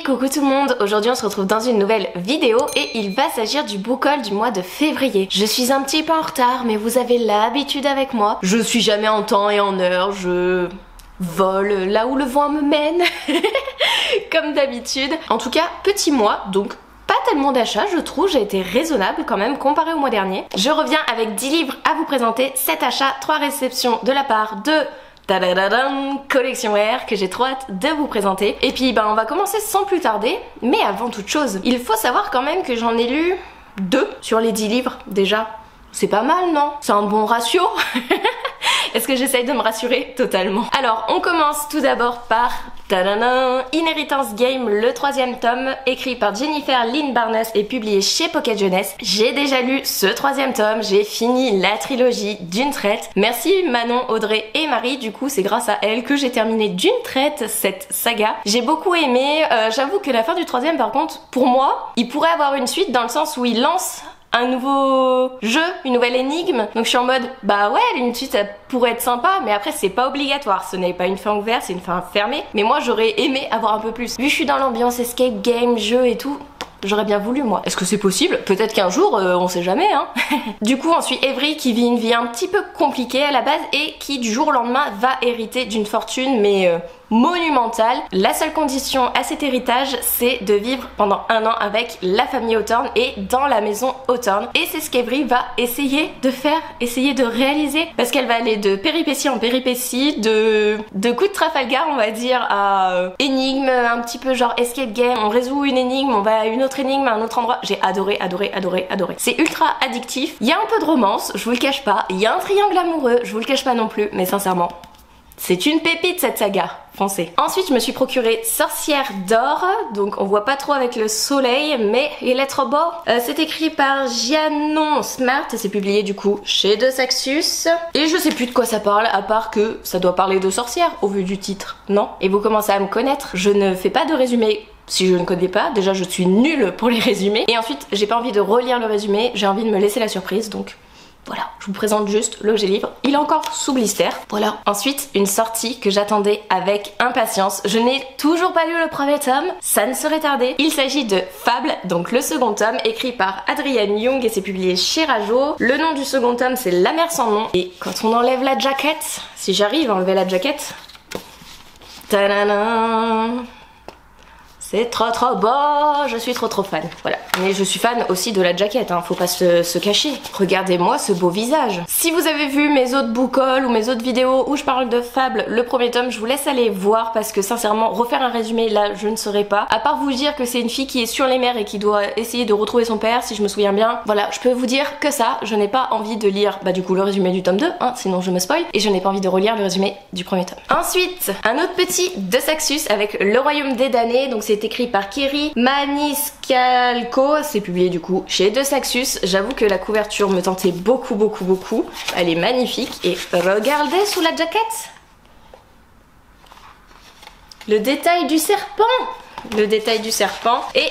coucou tout le monde, aujourd'hui on se retrouve dans une nouvelle vidéo et il va s'agir du book haul du mois de février. Je suis un petit peu en retard mais vous avez l'habitude avec moi. Je suis jamais en temps et en heure, je vole là où le vent me mène, comme d'habitude. En tout cas, petit mois, donc pas tellement d'achats je trouve, j'ai été raisonnable quand même comparé au mois dernier. Je reviens avec 10 livres à vous présenter, 7 achats, 3 réceptions de la part de Collection Wear que j'ai trop hâte de vous présenter. Et puis on va commencer sans plus tarder, mais avant toute chose, il faut savoir quand même que j'en ai lu 2 sur les 10 livres déjà. C'est pas mal, non? C'est un bon ratio. Est-ce que j'essaye de me rassurer? Totalement. Alors, on commence tout d'abord par Inheritance Game, le 3e tome, écrit par Jennifer Lynn Barnes et publié chez Pocket Jeunesse. J'ai déjà lu ce 3e tome, j'ai fini la trilogie d'une traite. Merci Manon, Audrey et Marie, du coup c'est grâce à elles que j'ai terminé d'une traite cette saga. J'ai beaucoup aimé, j'avoue que la fin du 3e par contre, pour moi, il pourrait avoir une suite dans le sens où il lance un nouveau jeu, une nouvelle énigme. Donc je suis en mode, bah ouais, une suite ça pourrait être sympa, mais après c'est pas obligatoire. Ce n'est pas une fin ouverte, c'est une fin fermée. Mais moi j'aurais aimé avoir un peu plus. Vu que je suis dans l'ambiance escape game, jeu et tout, j'aurais bien voulu moi. Est-ce que c'est possible? Peut-être qu'un jour, on sait jamais hein. Du coup on suit Avery qui vit une vie un petit peu compliquée à la base et qui du jour au lendemain va hériter d'une fortune mais monumentale. La seule condition à cet héritage c'est de vivre pendant 1 an avec la famille Hawthorne et dans la maison Hawthorne. Et c'est ce qu'Avery va essayer de faire, essayer de réaliser, parce qu'elle va aller de péripétie en péripétie, de coups de Trafalgar on va dire à énigme un petit peu genre escape game. On résout une énigme, on va à une autre énigme à un autre endroit. J'ai adoré. C'est ultra addictif. Il y a un peu de romance, je vous le cache pas. Il y a un triangle amoureux, je vous le cache pas non plus, mais sincèrement c'est une pépite cette saga, foncez. Ensuite je me suis procuré Sorcière d'or, donc on voit pas trop avec le soleil mais il est trop beau. C'est écrit par Giannon Smart et c'est publié du coup chez De Saxus. Et je sais plus de quoi ça parle à part que ça doit parler de sorcière au vu du titre, non? Et vous commencez à me connaître, je ne fais pas de résumé si je ne connais pas, déjà je suis nulle pour les résumés. Et ensuite j'ai pas envie de relire le résumé, j'ai envie de me laisser la surprise donc... Voilà, je vous présente juste l'objet livre. Il est encore sous blister. Voilà. Ensuite, une sortie que j'attendais avec impatience. Je n'ai toujours pas lu le 1er tome. Ça ne serait tardé. Il s'agit de Fable, donc le 2nd tome, écrit par Adrienne Young et c'est publié chez Rajo. Le nom du 2nd tome, c'est La mer sans nom. Et quand on enlève la jaquette, si j'arrive à enlever la jaquette... Tadana! C'est trop beau, je suis trop fan. Voilà, mais je suis fan aussi de la jaquette, hein. Faut pas se cacher. Regardez-moi ce beau visage. Si vous avez vu mes autres book haul ou mes autres vidéos où je parle de Fable, le 1er tome, je vous laisse aller voir parce que sincèrement, refaire un résumé là, je ne saurais pas. À part vous dire que c'est une fille qui est sur les mers et qui doit essayer de retrouver son père, si je me souviens bien. Voilà, je peux vous dire que ça, je n'ai pas envie de lire, du coup le résumé du tome 2, hein, sinon je me spoil. Et je n'ai pas envie de relire le résumé du 1er tome. Ensuite, un autre petit De Saxus avec Le Royaume des damnés, donc c'est écrit par Kerry Maniscalco, c'est publié du coup chez De Saxus. J'avoue que la couverture me tentait beaucoup. Elle est magnifique et regardez sous la jaquette le détail du serpent. Et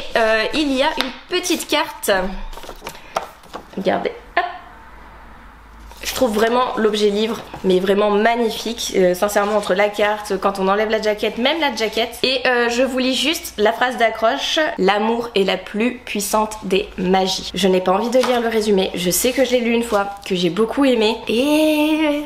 il y a une petite carte. Regardez. Je trouve vraiment l'objet livre mais vraiment magnifique, sincèrement entre la carte, quand on enlève la jaquette, même la jaquette. Et je vous lis juste la phrase d'accroche: l'amour est la plus puissante des magies. Je n'ai pas envie de lire le résumé, je sais que je l'ai lu une fois, que j'ai beaucoup aimé et...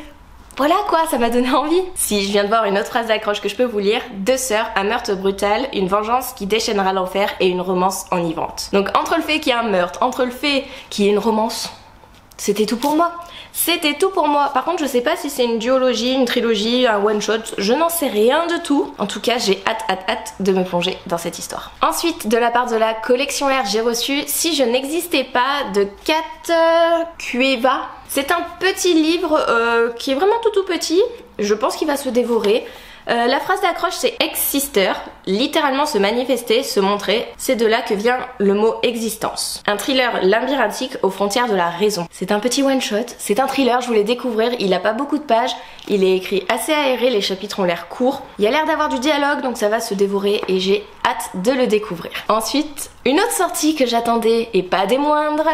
voilà quoi, ça m'a donné envie. Si je viens de voir une autre phrase d'accroche que je peux vous lire: 2 sœurs, un meurtre brutal, une vengeance qui déchaînera l'enfer et une romance enivrante. Donc entre le fait qu'il y ait un meurtre, entre le fait qu'il y ait une romance, c'était tout pour moi. C'était tout pour moi. Par contre, je sais pas si c'est une duologie, une trilogie, un one shot, je n'en sais rien de tout. En tout cas, j'ai hâte de me plonger dans cette histoire. Ensuite, de la part de la Collection R, j'ai reçu Si je n'existais pas de Kat Cueva. C'est un petit livre qui est vraiment tout petit. Je pense qu'il va se dévorer. La phrase d'accroche c'est Ex-Sister, littéralement se manifester, se montrer, c'est de là que vient le mot existence. Un thriller labyrinthique aux frontières de la raison. C'est un petit one shot, c'est un thriller, je voulais découvrir, il a pas beaucoup de pages, il est écrit assez aéré, les chapitres ont l'air courts, il y a l'air d'avoir du dialogue donc ça va se dévorer et j'ai hâte de le découvrir. Ensuite, une autre sortie que j'attendais et pas des moindres,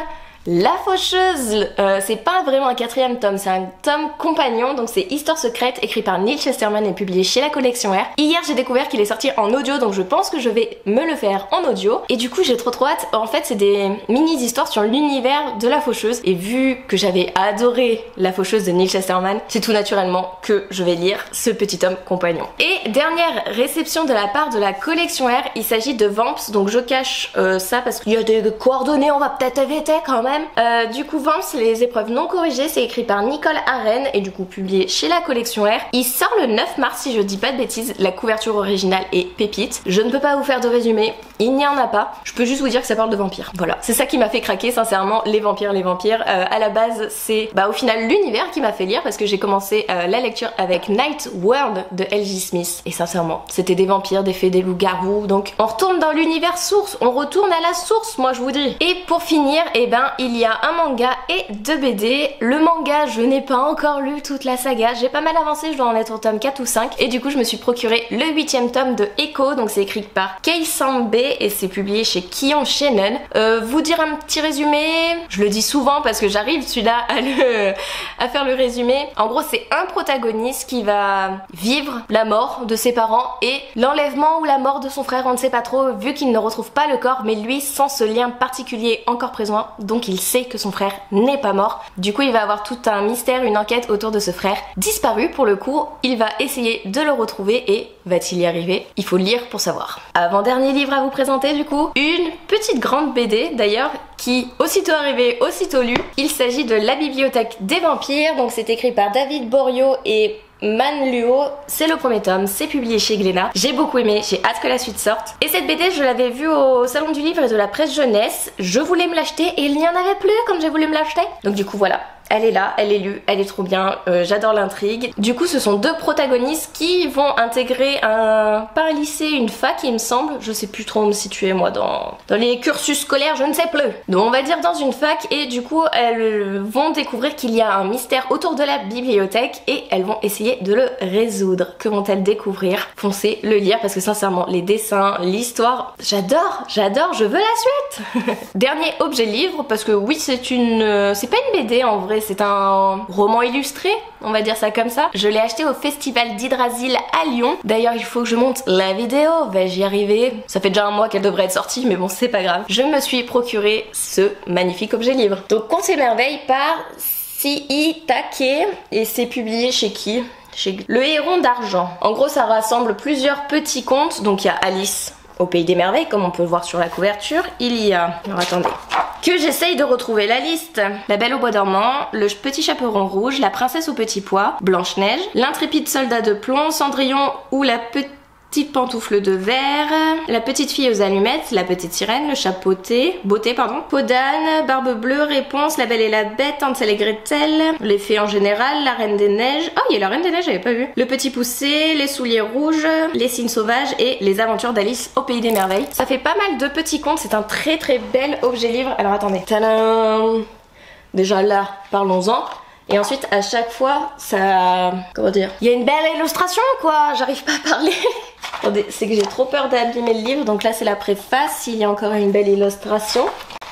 La Faucheuse, c'est pas vraiment un quatrième tome, c'est un tome compagnon, donc c'est Histoire secrète écrit par Neil Chesterman et publié chez la collection R. Hier j'ai découvert qu'il est sorti en audio, donc je pense que je vais me le faire en audio. Et du coup j'ai trop hâte. En fait c'est des mini-histoires sur l'univers de La Faucheuse. Et vu que j'avais adoré La Faucheuse de Neil Chesterman, c'est tout naturellement que je vais lire ce petit tome compagnon. Et dernière réception de la part de la collection R, il s'agit de Vamps, donc je cache ça parce qu'il y a des coordonnées, on va peut-être éviter quand même. Du coup Vamps, les épreuves non corrigées, c'est écrit par Nicole Arène et du coup publié chez la collection R. Il sort le 9 mars si je dis pas de bêtises, la couverture originale est pépite. Je ne peux pas vous faire de résumé, il n'y en a pas. Je peux juste vous dire que ça parle de vampires. Voilà, c'est ça qui m'a fait craquer sincèrement, les vampires. À la base c'est au final l'univers qui m'a fait lire parce que j'ai commencé la lecture avec Night World de L.J. Smith et sincèrement c'était des vampires, des fées, des loups-garous, donc on retourne dans l'univers source, on retourne à la source moi je vous dis. Et pour finir il y a un manga et 2 BD. Le manga je n'ai pas encore lu toute la saga, j'ai pas mal avancé, je dois en être au tome 4 ou 5 et du coup je me suis procuré le 8ème tome de Echo, donc c'est écrit par Kei Sambe et c'est publié chez Kion Shannon. Vous dire un petit résumé, je le dis souvent parce que j'arrive celui-là à faire le résumé. En gros c'est un protagoniste qui va vivre la mort de ses parents et l'enlèvement ou la mort de son frère, on ne sait pas trop vu qu'il ne retrouve pas le corps, mais lui sent ce lien particulier encore présent, donc il sait que son frère n'est pas mort. Du coup il va avoir tout un mystère, une enquête autour de ce frère disparu pour le coup. Il va essayer de le retrouver et va-t-il y arriver? Il faut lire pour savoir. Avant-dernier livre à vous présenter du coup, une petite grande BD d'ailleurs qui aussitôt arrivé, aussitôt lu. Il s'agit de La Bibliothèque des Vampires, donc c'est écrit par David Borio et Man Luo, c'est le premier tome, c'est publié chez Glénat. J'ai beaucoup aimé, j'ai hâte que la suite sorte. Et cette BD, je l'avais vue au salon du livre et de la presse jeunesse. Je voulais me l'acheter et il n'y en avait plus quand j'ai voulu me l'acheter. Donc du coup voilà. Elle est là, elle est lue, elle est trop bien, j'adore l'intrigue. Du coup ce sont deux protagonistes qui vont intégrer pas un lycée, une fac il me semble. Je sais plus trop où me situer moi dans les cursus scolaires, je ne sais plus. Donc on va dire dans une fac et du coup elles vont découvrir qu'il y a un mystère autour de la bibliothèque et elles vont essayer de le résoudre. Que vont-elles découvrir? Foncez le lire parce que sincèrement les dessins, l'histoire, j'adore, je veux la suite. Dernier objet livre parce que oui c'est pas une BD en vrai. C'est un roman illustré, on va dire ça comme ça. Je l'ai acheté au festival d'Hydrasil à Lyon. D'ailleurs il faut que je monte la vidéo, vais-je y arriver? Ça fait déjà un mois qu'elle devrait être sortie mais bon c'est pas grave. Je me suis procuré ce magnifique objet livre. Donc Contes et Merveilles par C.I. Take et c'est publié chez qui? Chez Le Héron d'Argent. En gros ça rassemble plusieurs petits contes, donc il y a Alice au Pays des Merveilles comme on peut le voir sur la couverture. Il y a... Alors attendez... Que j'essaye de retrouver la liste. La Belle au Bois dormant, Le Petit Chaperon rouge, La Princesse au Petit pois, Blanche-Neige, L'intrépide soldat de plomb, Cendrillon ou La Petite pantoufle de verre, La petite fille aux allumettes, La petite sirène, Le chat beauté pardon, Peau d'âne, Barbe bleue, Réponse, La Belle et la Bête, Hansel et Gretel, Les fées en général, La Reine des Neiges, oh il y a La Reine des Neiges, j'avais pas vu, Le Petit poussé, Les souliers rouges, Les cygnes sauvages et Les aventures d'Alice au Pays des Merveilles. Ça fait pas mal de petits contes, c'est un très bel objet livre. Alors attendez, tadam. Déjà là, parlons-en. Et ensuite à chaque fois ça... Comment dire? Il y a une belle illustration quoi, j'arrive pas à parler. Attendez, c'est que j'ai trop peur d'abîmer le livre, donc là c'est la préface, il y a encore une belle illustration.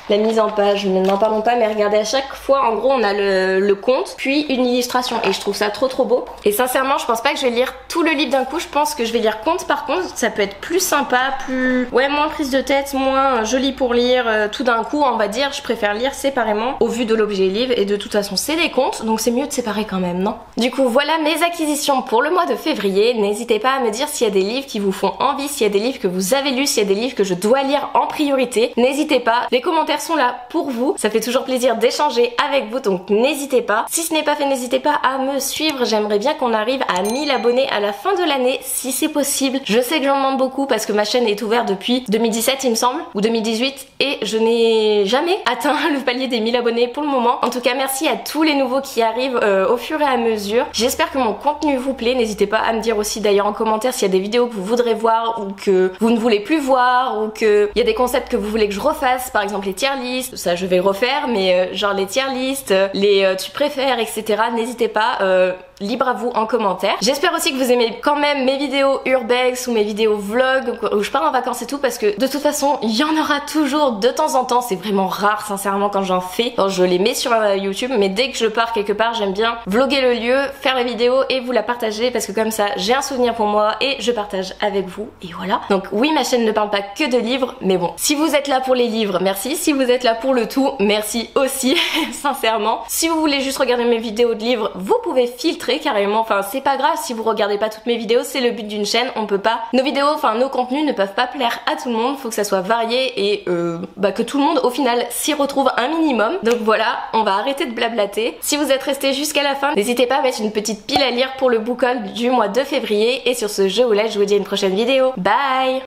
La mise en page, n'en parlons pas, mais regardez à chaque fois en gros on a le conte, puis une illustration et je trouve ça trop beau. Et sincèrement je pense pas que je vais lire tout le livre d'un coup, je pense que je vais lire conte par conte, ça peut être plus sympa, moins prise de tête, moins joli pour lire tout d'un coup on va dire. Je préfère lire séparément au vu de l'objet livre et de toute façon c'est des contes donc c'est mieux de séparer quand même, non? Du coup voilà mes acquisitions pour le mois de février. N'hésitez pas à me dire s'il y a des livres qui vous font envie, s'il y a des livres que vous avez lus, s'il y a des livres que je dois lire en priorité. N'hésitez pas, les commentaires sont là pour vous, ça fait toujours plaisir d'échanger avec vous donc n'hésitez pas. Si ce n'est pas fait, n'hésitez pas à me suivre, j'aimerais bien qu'on arrive à 1000 abonnés à la fin de l'année si c'est possible. Je sais que j'en demande beaucoup parce que ma chaîne est ouverte depuis 2017 il me semble, ou 2018 et je n'ai jamais atteint le palier des 1000 abonnés pour le moment. En tout cas merci à tous les nouveaux qui arrivent au fur et à mesure. J'espère que mon contenu vous plaît, n'hésitez pas à me dire aussi d'ailleurs en commentaire s'il y a des vidéos que vous voudrez voir ou que vous ne voulez plus voir ou qu'il y a des concepts que vous voulez que je refasse, par exemple les tier lists. Ça je vais refaire mais genre les tier lists, les tu préfères etc. N'hésitez pas, libre à vous en commentaire. J'espère aussi que vous aimez quand même mes vidéos urbex ou mes vidéos vlog où je pars en vacances et tout, parce que de toute façon il y en aura toujours de temps en temps. C'est vraiment rare sincèrement quand j'en fais, quand je les mets sur YouTube, mais dès que je pars quelque part j'aime bien vlogger le lieu, faire la vidéo et vous la partager, parce que comme ça j'ai un souvenir pour moi et je partage avec vous, et voilà. Donc oui, ma chaîne ne parle pas que de livres, mais bon, si vous êtes là pour les livres, merci. Si vous êtes là pour le tout, merci aussi sincèrement. Si vous voulez juste regarder mes vidéos de livres, vous pouvez filtrer carrément, enfin c'est pas grave si vous regardez pas toutes mes vidéos, c'est le but d'une chaîne. On peut pas, nos vidéos, enfin nos contenus ne peuvent pas plaire à tout le monde, faut que ça soit varié et que tout le monde au final s'y retrouve un minimum. Donc voilà, on va arrêter de blablater. Si vous êtes resté jusqu'à la fin, n'hésitez pas à mettre une petite pile à lire pour le book haul du mois de février, et sur ce je vous laisse, je vous dis à une prochaine vidéo. Bye.